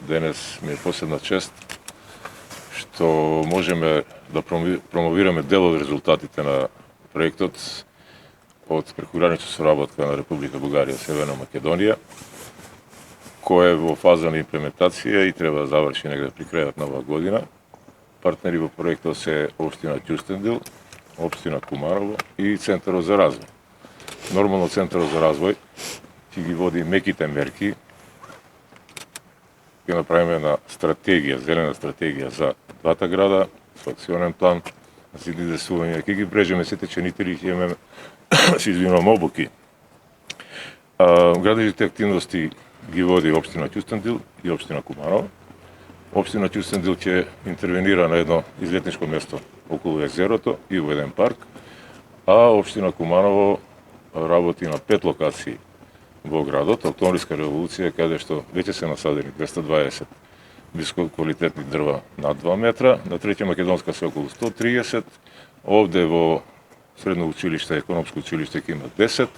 денес ми е посебна чест што можеме да промовираме дел од резултатите на проектот од прекугранична соработка на Република Бугарија Северна Македонија, кој е во фаза на имплементација и треба да заврши негде при крајот на оваа година. Партнери во проектот се општина Кюстендил, општина Куманово и Центарот за развој. Нормално Центарот за развој ќе ги води меките мерки, ќе направиме една стратегија, зелена стратегија за двата града, со акционен план, за идесување, ќе ги брежеме сите ченители, ќе имаме се извинувам обуки. Градежните активности ги води општина Кюстендил и општина Куманово. Општина Кюстендил ќе интервенира на едно излетничко место околу езерото и во еден парк, а општина Куманово работи на 5 локации во градот, Октомвриска револуција, каде што веќе се насадени 220 висококвалитетни дрва над 2 метра, на Треќа Македонска се околу 130, овде во Средно училиште, економско училиште ќе има 10,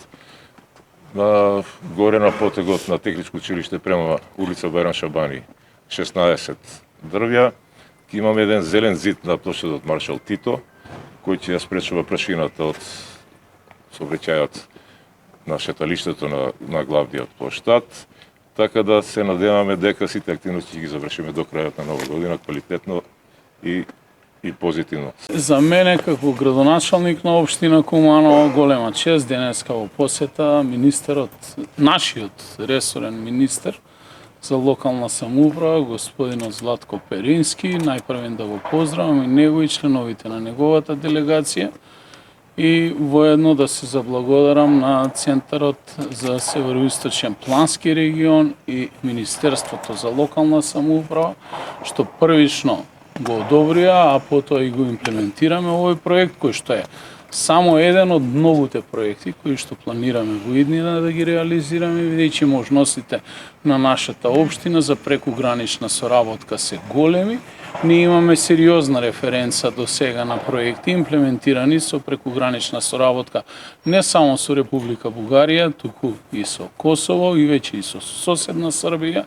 горе на потегот на Техничко училиште према улица Бајрам Шабани 16 дрвја, ќе имаме еден зелен зид на плошадот Маршал Тито, кој ќе ја спречува прашината од сообраќајот на шеталиштето на главниот плоштад, така да се надеваме дека сите активности ќе ги завршиме до крајот на нова година квалитетно и позитивно. За мене како градоначалник на општина Куманово голема чест денеска во посета министерот, нашиот ресорен министер за локална самоуправа, господинот Златко Перински, најпрвен да го поздравам и него и членовите на неговата делегација и воедно да се заблагодарам на Центарот за Североисточен плански регион и Министерството за локална самоуправа, што првично го одобрија, а потоа и го имплементираме овој проект, кој што е само еден од многуте проекти кои што планираме во иднина да ги реализираме, бидејќи можностите на нашата општина за прекугранична соработка се големи. Ние имаме сериозна референца до сега на проекти имплементирани со прекугранична соработка не само со Република Бугарија, туку и со Косово и веќе и со соседна Србија.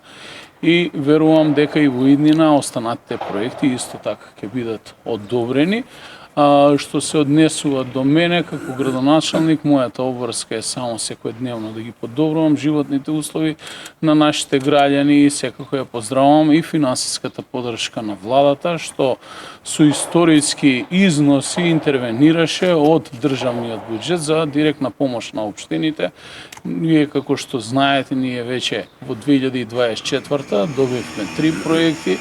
И верувам дека и во иднина останатите проекти исто така ќе бидат одобрени. Што се однесува до мене како градоначалник, мојата обврска е само секојдневно да ги подобрувам животните услови на нашите граѓани и секако ја поздравувам и финансиската поддршка на владата, што со историски износи интервенираше од државниот буџет за директна помош на општините. Вие како што знаете, ние веќе во 2024 добивме 3 проекти,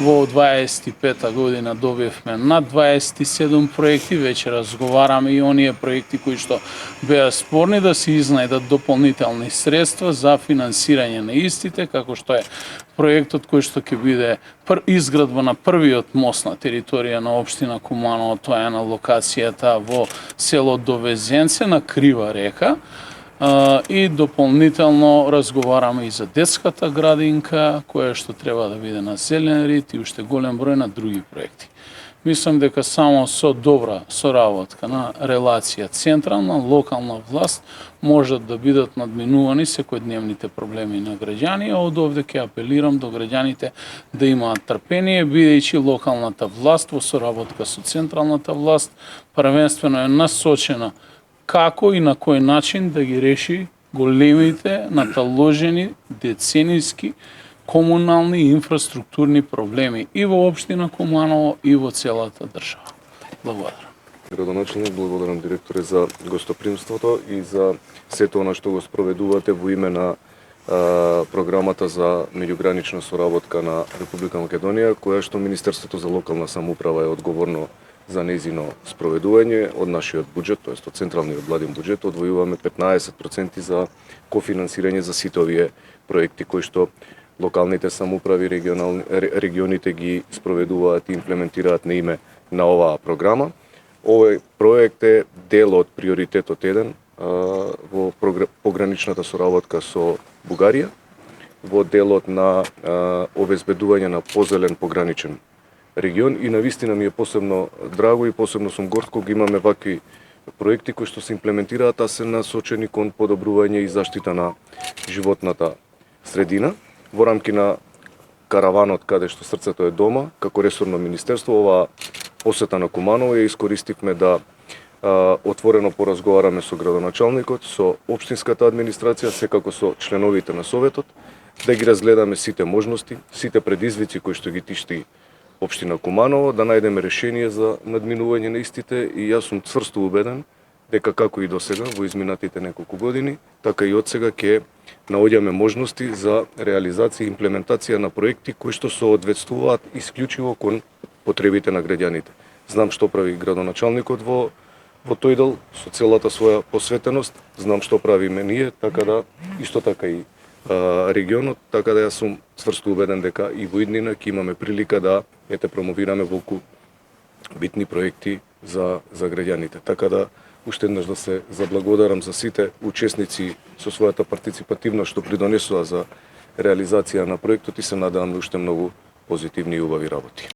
во 25-та година добивме над 27 проекти, веќе разговараме и оние проекти кои што беа спорни да се изнајдат дополнителни средства за финансирање на истите, како што е проектот кој што ќе биде изградба на првиот мост на територија на општина Куманово, тоа е на локацијата во село Довезенце на Крива река. И дополнително разговараме и за детската градинка, која што треба да биде на зелен рид и уште голем број на други проекти. Мислам дека само со добра соработка на релација централна, локална власт можат да бидат надминувани секојдневните проблеми на граѓани, а од овде ќе апелирам до граѓаните да имаат трпение, бидејќи локалната власт во соработка со централната власт првенствено е насочена како и на кој начин да ги реши големите, наталожени, децениски, комунални и инфраструктурни проблеми и во општина Куманово и во целата држава. Благодарам. Градоначалник, благодарам директоре за гостопримството и за сето она што го спроведувате во име на програмата за меѓугранична соработка на Република Македонија, која што Министерството за локална самоуправа е одговорно за нејзино спроведување. Од нашиот буџет, тоест од централниот владин буџет, одвојуваме 15% за кофинансирање за сите овие проекти кои што локалните самоуправи, регионите ги спроведуваат и имплементираат на име на оваа програма. Овој проект е дел од приоритетот 1 во пограничната соработка со Бугарија, во делот на обезбедување на позелен пограничен регион и навистина ми е посебно драго и посебно сум горд кога имаме вакви проекти кои што се имплементираат, а се насочени кон подобрување и заштита на животната средина во рамки на караванот каде што срцето е дома, како ресорно министерство, оваа посета на Куманово ја искористивме да отворено поразговараме со градоначалникот, со општинската администрација, секако со членовите на советот, да ги разгледаме сите можности, сите предизвици кои што ги тишти општина Куманово, да најдеме решение за надминување на истите и јас сум цврсто убеден дека како и досега во изминатите неколку години, така и одсега ќе наоѓаме можности за реализација и имплементација на проекти кои што соодветствуваат исклучиво кон потребите на граѓаните. Знам што прави градоначалникот во тој дел со целата своја посветеност, знам што правиме ние, така да исто така и регионот, така да јас сум цврсто убеден дека и во иднина ќе имаме прилика да промовираме волку битни проекти за граѓаните. Така да уште еднаш да се заблагодарам за сите учесници со својата партиципативност што придонесоа за реализација на проектот и се надевам уште многу позитивни и убави работи.